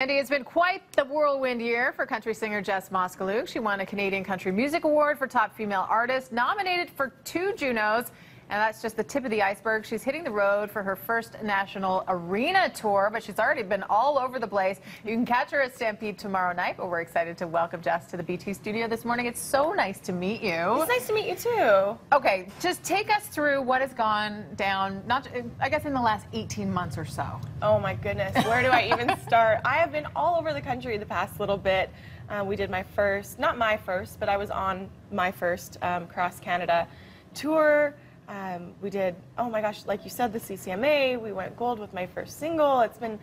Andy, it's been quite the whirlwind year for country singer Jess Moskaluke. She won a Canadian Country Music Award for Top Female Artist, nominated for 2 Junos, and that's just the tip of the iceberg. She's hitting the road for her first national arena tour, but she's already been all over the place. You can catch her at Stampede tomorrow night, but we're excited to welcome Jess to the BT studio this morning. It's so nice to meet you. It's nice to meet you too. Okay, just take us through what has gone down, I guess in the last 18 months or so. Oh my goodness, where do I even start? I have been all over the country the past little bit. We did my first, not my first, but I was on my first Cross Canada tour. We did, oh my gosh, like you said, the CCMA. We went gold with my first single. It's been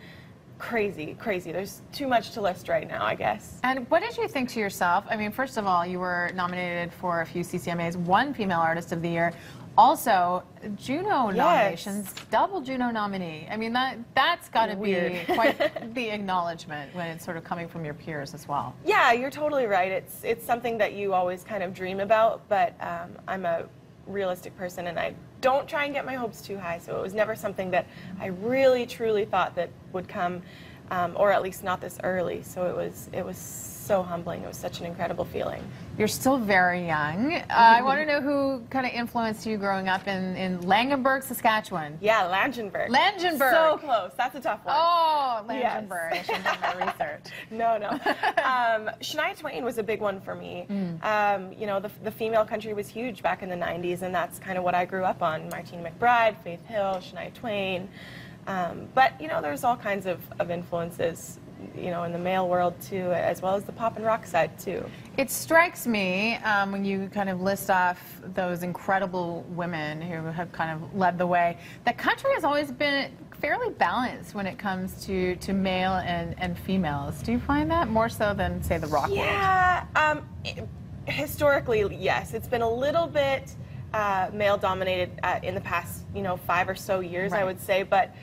crazy, crazy. There's too much to list right now, I guess. And what did you think to yourself? I mean, first of all, you were nominated for a few CCMAs, 1 Female Artist of the Year. Also, Juno nominations, double Juno nominee. I mean, that's got to be quite the acknowledgement when it's sort of coming from your peers as well. Yeah, you're totally right. It's something that you always kind of dream about, but I'm a realistic person and I don't try and get my hopes too high, so it was never something that I really truly thought that would come, or at least not this early. So it was so humbling. It was such an incredible feeling. You're still very young. I want to know who kind of influenced you growing up in Langenburg, Saskatchewan. Yeah, Langenburg. Langenburg. So close. That's a tough one. Oh, Langenburg. Yes. I should have done my research. No. Shania Twain was a big one for me. You know, the female country was huge back in the 90s, and that's kind of what I grew up on. Martina McBride, Faith Hill, Shania Twain. But, you know, there's all kinds of influences, you know, in the male world too, as well as the pop and rock side too. It strikes me when you kind of list off those incredible women who have kind of led the way, that country has always been fairly balanced when it comes to male and females. Do you find that more so than, say, the rock world? Yeah, historically, yes. It's been a little bit male dominated in the past, you know, 5 or so years, right. I would say, but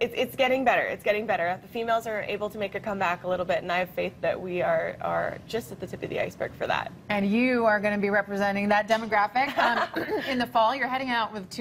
it's getting better. It's getting better. The females are able to make a comeback a little bit, and I have faith that we are just at the tip of the iceberg for that. And you are going to be representing that demographic in the fall. You're heading out with 2